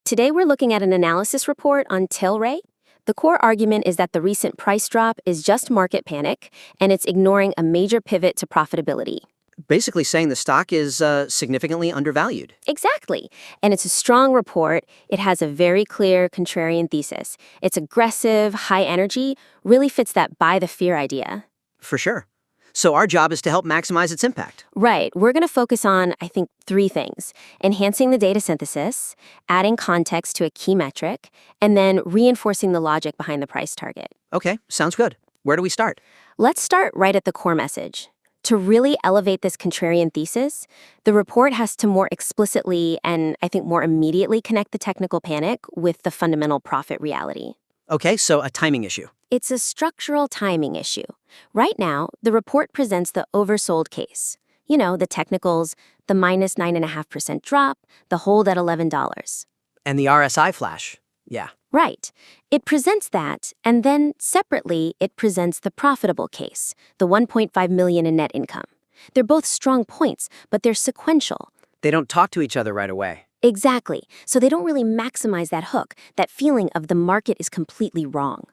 Today we're looking at an analysis report on Tilray. The core argument is that the recent price drop is just market panic, and it's ignoring a major pivot to profitability. Basically saying the stock is significantly undervalued. Exactly. And it's a strong report. It has a very clear contrarian thesis. It's aggressive, high energy, really fits that buy the fear idea. For sure. So our job is to help maximize its impact. Right. We're going to focus on, I think, three things: enhancing the data synthesis, adding context to a key metric, and then reinforcing the logic behind the price target. Okay, sounds good. Where do we start? Let's start right at the core message. To really elevate this contrarian thesis, the report has to more explicitly and I think more immediately connect the technical panic with the fundamental profit reality. Okay, so a timing issue. It's a structural timing issue. Right now, the report presents the oversold case. You know, the technicals, the minus 9.5% drop, the hold at $11. And the RSI flash. Yeah. Right. It presents that, and then separately, it presents the profitable case, the $1.5 million in net income. They're both strong points, but they're sequential. They don't talk to each other right away. Exactly. So they don't really maximize that hook, that feeling of the market is completely wrong.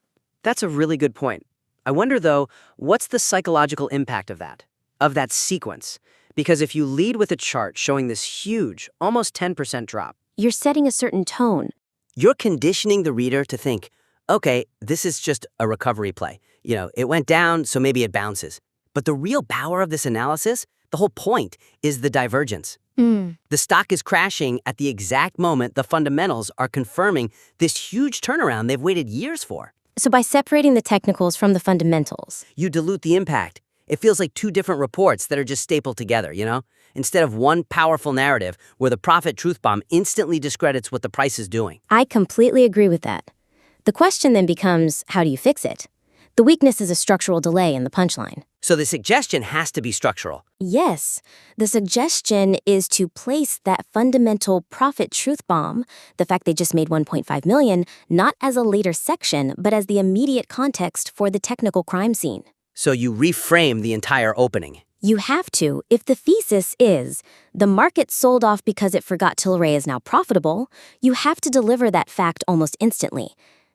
That's a really good point. I wonder, though, what's the psychological impact of that sequence? Because if you lead with a chart showing this huge, almost 10% drop, You're setting a certain tone. You're conditioning the reader to think, okay, this is just a recovery play. It went down, so maybe it bounces. But the real power of this analysis, the whole point, is the divergence. The stock is crashing at the exact moment the fundamentals are confirming this huge turnaround they've waited years for. So by separating the technicals from the fundamentals, You dilute the impact. It feels like two different reports that are just stapled together, instead of one powerful narrative where the profit truth bomb instantly discredits what the price is doing. I completely agree with that. The question then becomes, how do you fix it? The weakness is a structural delay in the punchline. So the suggestion has to be structural. Yes, the suggestion is to place that fundamental profit truth bomb, the fact they just made $1.5 million, not as a later section, but as the immediate context for the technical crime scene. So you reframe the entire opening. You have to, if the thesis is, the market sold off because it forgot Tilray is now profitable, you have to deliver that fact almost instantly.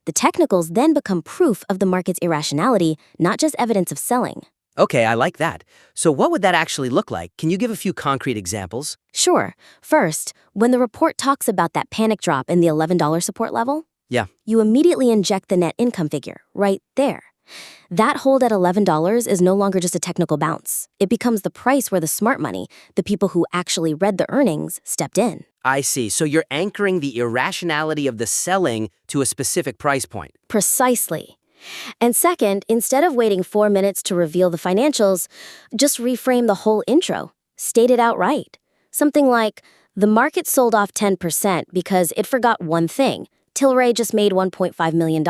The technicals then become proof of the market's irrationality, not just evidence of selling. Okay, I like that. So what would that actually look like? Can you give a few concrete examples? Sure. First, when the report talks about that panic drop in the $11 support level, Yeah. you immediately inject the net income figure right there. That hold at $11 is no longer just a technical bounce. It becomes the price where the smart money, the people who actually read the earnings, stepped in. I see. So you're anchoring the irrationality of the selling to a specific price point. Precisely. And second, instead of waiting 4 minutes to reveal the financials, just reframe the whole intro. State it outright. Something like, the market sold off 10% because it forgot one thing. Tilray just made $1.5 million.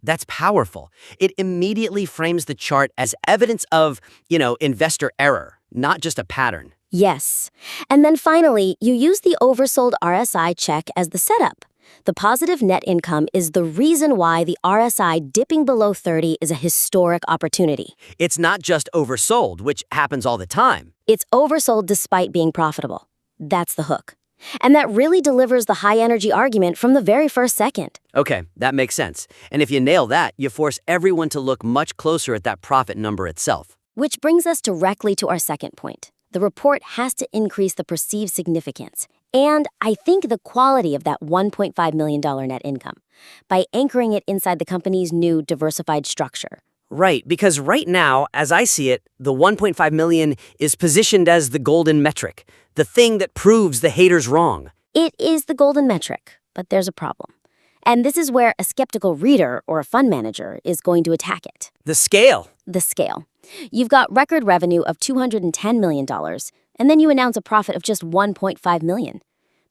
That's powerful. It immediately frames the chart as evidence of, investor error, not just a pattern. Yes. And then finally, you use the oversold RSI check as the setup. The positive net income is the reason why the RSI dipping below 30 is a historic opportunity. It's not just oversold, which happens all the time. It's oversold despite being profitable. That's the hook. And that really delivers the high-energy argument from the very first second. Okay, that makes sense. And if you nail that, you force everyone to look much closer at that profit number itself. Which brings us directly to our second point. The report has to increase the perceived significance and, I think, the quality of that $1.5 million net income by anchoring it inside the company's new diversified structure. Right, because right now, as I see it, the 1.5 million is positioned as the golden metric, the thing that proves the haters wrong. It is the golden metric, but there's a problem. And this is where a skeptical reader or a fund manager is going to attack it. The scale. The scale. You've got record revenue of $210 million, and then you announce a profit of just $1.5 million.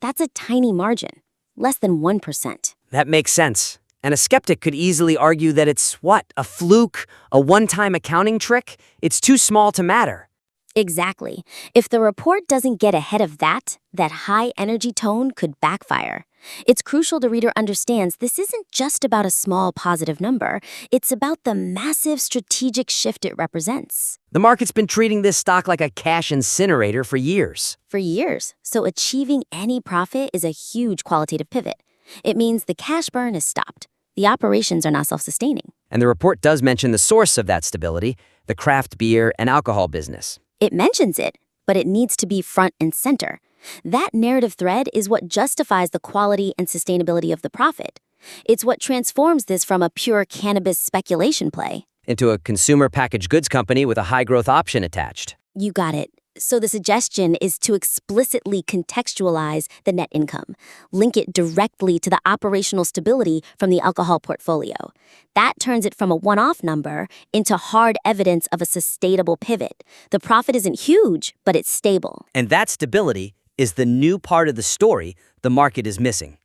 That's a tiny margin, less than 1%. That makes sense. And a skeptic could easily argue that it's what? A fluke? A one-time accounting trick? It's too small to matter. Exactly. If the report doesn't get ahead of that high-energy tone could backfire. It's crucial the reader understands this isn't just about a small positive number. It's about the massive strategic shift it represents. The market's been treating this stock like a cash incinerator for years. For years. So achieving any profit is a huge qualitative pivot. It means the cash burn is stopped. The operations are not self-sustaining. And the report does mention the source of that stability, the craft beer and alcohol business. It mentions it, but it needs to be front and center. That narrative thread is what justifies the quality and sustainability of the profit. It's what transforms this from a pure cannabis speculation play. Into a consumer packaged goods company with a high-growth option attached. You got it. So the suggestion is to explicitly contextualize the net income, link it directly to the operational stability from the alcohol portfolio. That turns it from a one-off number into hard evidence of a sustainable pivot. The profit isn't huge, but it's stable. And that stability is the new part of the story the market is missing.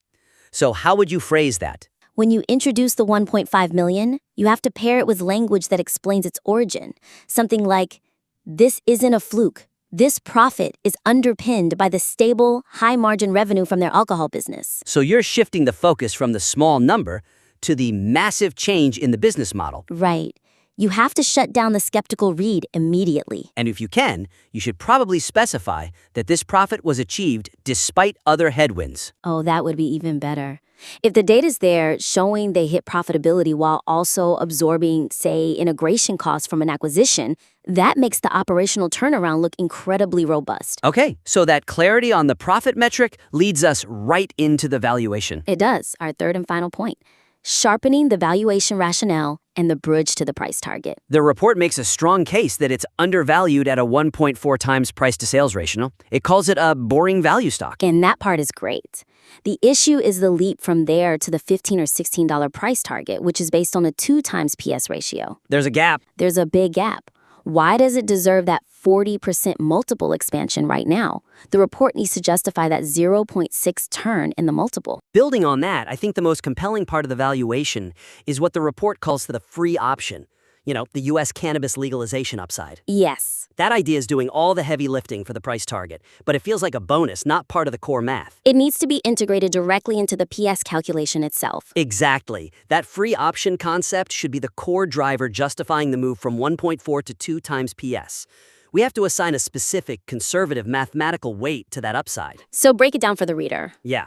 So how would you phrase that? When you introduce the 1.5 million, you have to pair it with language that explains its origin. Something like, this isn't a fluke. This profit is underpinned by the stable, high-margin revenue from their alcohol business. So you're shifting the focus from the small number to the massive change in the business model. Right. You have to shut down the skeptical read immediately. And if you can, you should probably specify that this profit was achieved despite other headwinds. Oh, that would be even better. If the data's there showing they hit profitability while also absorbing, say, integration costs from an acquisition, that makes the operational turnaround look incredibly robust. Okay, so that clarity on the profit metric leads us right into the valuation. It does, our third and final point. Sharpening the valuation rationale and the bridge to the price target. The report makes a strong case that it's undervalued at a 1.4 times price-to-sales ratio. It calls it a boring value stock. And that part is great. The issue is the leap from there to the $15 or $16 price target, which is based on a 2 times PS ratio. There's a gap. There's a big gap. Why does it deserve that 40% multiple expansion right now? The report needs to justify that 0.6 turn in the multiple. Building on that, I think the most compelling part of the valuation is what the report calls the free option. You know, the U.S. cannabis legalization upside. Yes. That idea is doing all the heavy lifting for the price target, but it feels like a bonus, not part of the core math. It needs to be integrated directly into the PS calculation itself. Exactly. That free option concept should be the core driver justifying the move from 1.4 to 2 times PS. We have to assign a specific, conservative mathematical weight to that upside. So break it down for the reader. Yeah.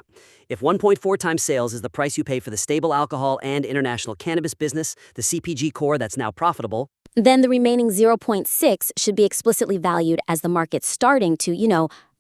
If 1.4 times sales is the price you pay for the stable alcohol and international cannabis business, the CPG core that's now profitable, then the remaining 0.6 should be explicitly valued as the market's starting to,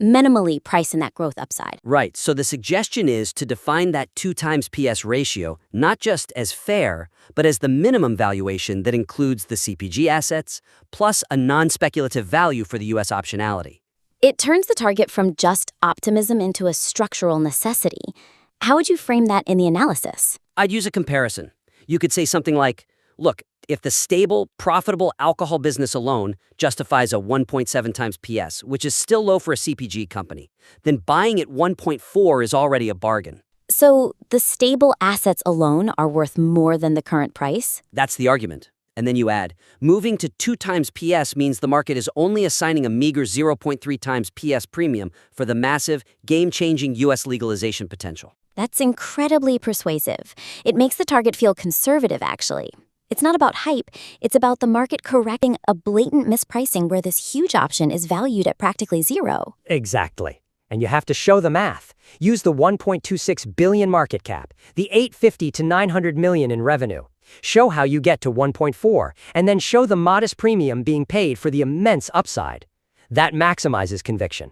minimally price in that growth upside. Right, so the suggestion is to define that 2 times PS ratio not just as fair, but as the minimum valuation that includes the CPG assets, plus a non-speculative value for the U.S. optionality. It turns the target from just optimism into a structural necessity. How would you frame that in the analysis? I'd use a comparison. You could say something like, look, if the stable, profitable alcohol business alone justifies a 1.7 times PS, which is still low for a CPG company, then buying at 1.4 is already a bargain. So the stable assets alone are worth more than the current price? That's the argument. And then you add, moving to 2 times PS means the market is only assigning a meager 0.3 times PS premium for the massive, game-changing U.S. legalization potential. That's incredibly persuasive. It makes the target feel conservative, actually. It's not about hype, it's about the market correcting a blatant mispricing where this huge option is valued at practically zero. Exactly. And you have to show the math. Use the 1.26 billion market cap, the 850 to 900 million in revenue. Show how you get to 1.4, and then show the modest premium being paid for the immense upside. That maximizes conviction.